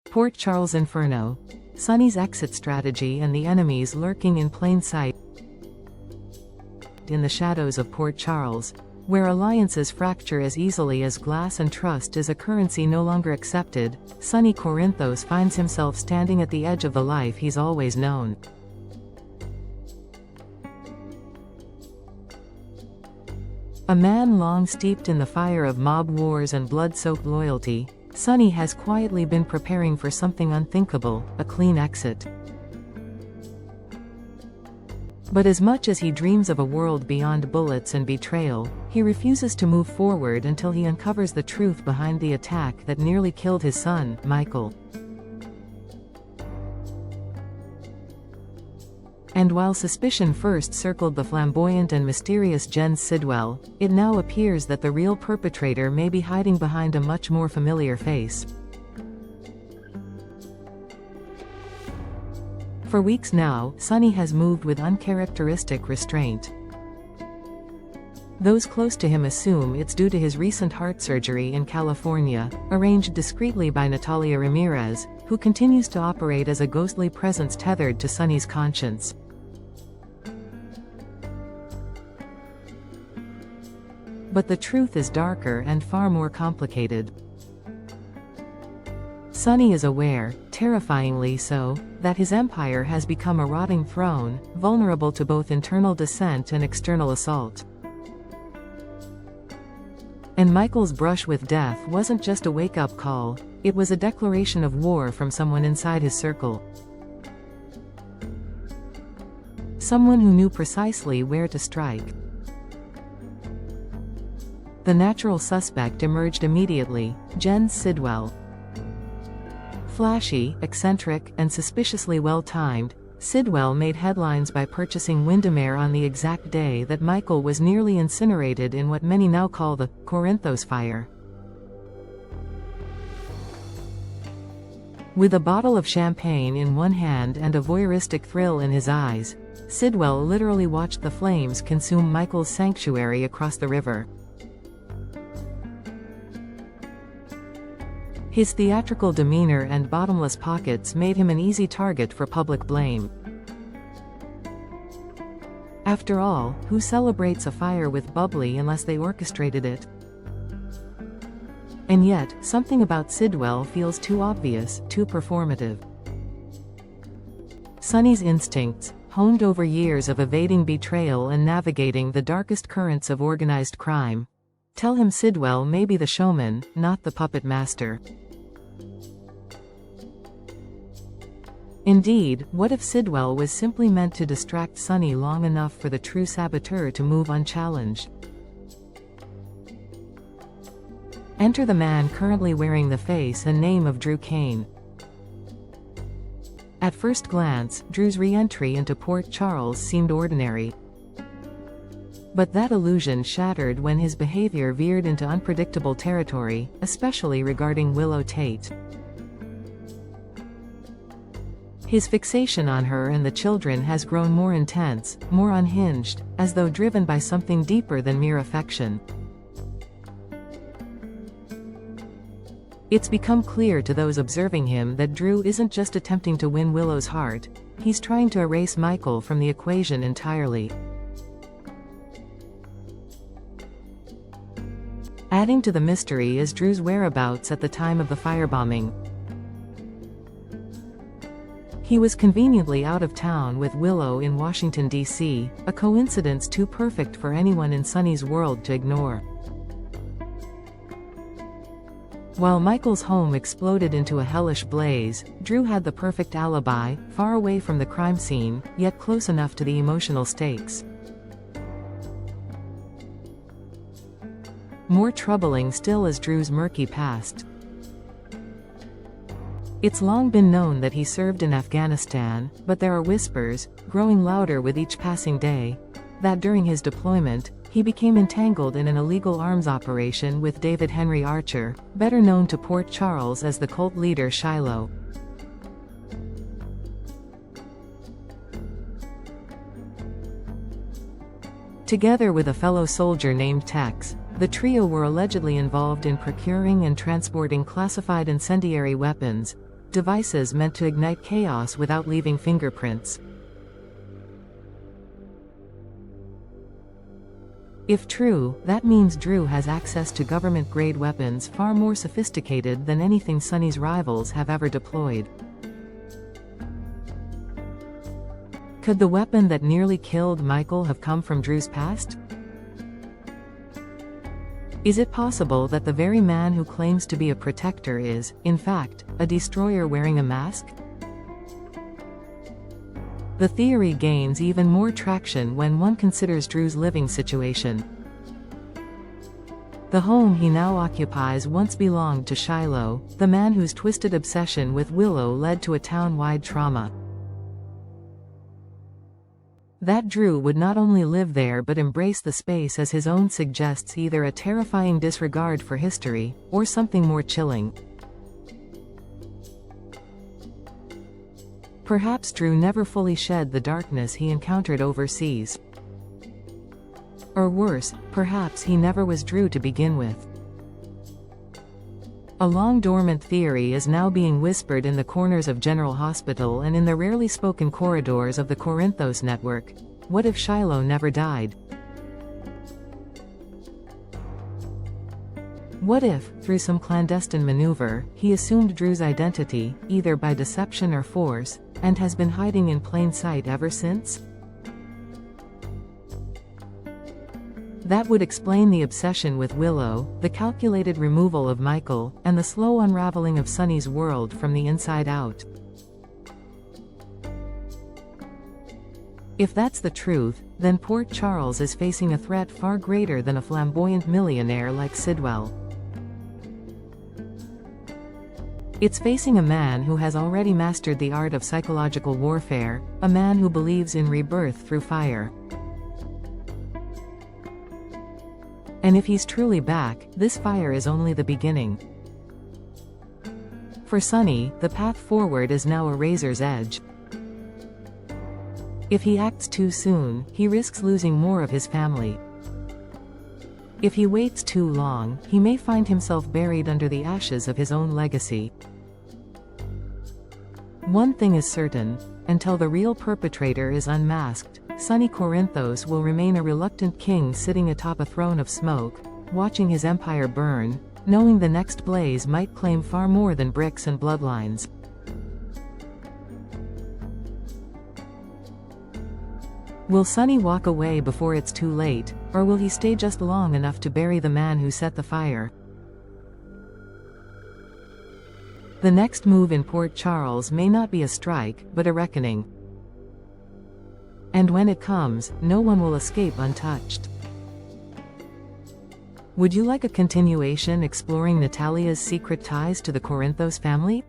Port Charles Inferno. Sonny's exit strategy and the enemies lurking in plain sight. In the shadows of Port Charles, where alliances fracture as easily as glass and trust is a currency no longer accepted, Sonny Corinthos finds himself standing at the edge of the life he's always known. A man long steeped in the fire of mob wars and blood-soaked loyalty, Sonny has quietly been preparing for something unthinkable, a clean exit. But as much as he dreams of a world beyond bullets and betrayal, he refuses to move forward until he uncovers the truth behind the attack that nearly killed his son, Michael. And while suspicion first circled the flamboyant and mysterious Jens Sidwell, it now appears that the real perpetrator may be hiding behind a much more familiar face. For weeks now, Sonny has moved with uncharacteristic restraint. Those close to him assume it's due to his recent heart surgery in California, arranged discreetly by Natalia Ramirez, who continues to operate as a ghostly presence tethered to Sonny's conscience. But the truth is darker and far more complicated. Sonny is aware, terrifyingly so, that his empire has become a rotting throne, vulnerable to both internal dissent and external assault. And Michael's brush with death wasn't just a wake-up call, it was a declaration of war from someone inside his circle. Someone who knew precisely where to strike. The natural suspect emerged immediately, Jens Sidwell. Flashy, eccentric, and suspiciously well-timed, Sidwell made headlines by purchasing Windermere on the exact day that Michael was nearly incinerated in what many now call the Corinthos fire. With a bottle of champagne in one hand and a voyeuristic thrill in his eyes, Sidwell literally watched the flames consume Michael's sanctuary across the river. His theatrical demeanor and bottomless pockets made him an easy target for public blame. After all, who celebrates a fire with bubbly unless they orchestrated it? And yet, something about Sidwell feels too obvious, too performative. Sonny's instincts, honed over years of evading betrayal and navigating the darkest currents of organized crime, tell him Sidwell may be the showman, not the puppet master. Indeed, what if Sidwell was simply meant to distract Sonny long enough for the true saboteur to move unchallenged? Enter the man currently wearing the face and name of Drew Kane. At first glance, Drew's re-entry into Port Charles seemed ordinary. But that illusion shattered when his behavior veered into unpredictable territory, especially regarding Willow Tate. His fixation on her and the children has grown more intense, more unhinged, as though driven by something deeper than mere affection. It's become clear to those observing him that Drew isn't just attempting to win Willow's heart, he's trying to erase Michael from the equation entirely. Adding to the mystery is Drew's whereabouts at the time of the firebombing. He was conveniently out of town with Willow in Washington, D.C., a coincidence too perfect for anyone in Sonny's world to ignore. While Michael's home exploded into a hellish blaze, Drew had the perfect alibi, far away from the crime scene, yet close enough to the emotional stakes. More troubling still is Drew's murky past. It's long been known that he served in Afghanistan, but there are whispers, growing louder with each passing day, that during his deployment, he became entangled in an illegal arms operation with David Henry Archer, better known to Port Charles as the cult leader Shiloh. Together with a fellow soldier named Tex, the trio were allegedly involved in procuring and transporting classified incendiary weapons, devices meant to ignite chaos without leaving fingerprints. If true, that means Drew has access to government-grade weapons far more sophisticated than anything Sonny's rivals have ever deployed. Could the weapon that nearly killed Michael have come from Drew's past? Is it possible that the very man who claims to be a protector is, in fact, a destroyer wearing a mask? The theory gains even more traction when one considers Drew's living situation. The home he now occupies once belonged to Shiloh, the man whose twisted obsession with Willow led to a town-wide trauma. That Drew would not only live there but embrace the space as his own suggests either a terrifying disregard for history, or something more chilling. Perhaps Drew never fully shed the darkness he encountered overseas. Or worse, perhaps he never was Drew to begin with. A long-dormant theory is now being whispered in the corners of General Hospital and in the rarely spoken corridors of the Corinthos network. What if Shiloh never died? What if, through some clandestine maneuver, he assumed Drew's identity, either by deception or force, and has been hiding in plain sight ever since? That would explain the obsession with Willow, the calculated removal of Michael, and the slow unraveling of Sonny's world from the inside out. If that's the truth, then Port Charles is facing a threat far greater than a flamboyant millionaire like Sidwell. It's facing a man who has already mastered the art of psychological warfare, a man who believes in rebirth through fire. And if he's truly back, this fire is only the beginning. For Sonny, the path forward is now a razor's edge. If he acts too soon, he risks losing more of his family. If he waits too long, he may find himself buried under the ashes of his own legacy. One thing is certain: until the real perpetrator is unmasked, Sonny Corinthos will remain a reluctant king sitting atop a throne of smoke, watching his empire burn, knowing the next blaze might claim far more than bricks and bloodlines. Will Sonny walk away before it's too late, or will he stay just long enough to bury the man who set the fire? The next move in Port Charles may not be a strike, but a reckoning. And when it comes, no one will escape untouched. Would you like a continuation exploring Natalia's secret ties to the Corinthos family?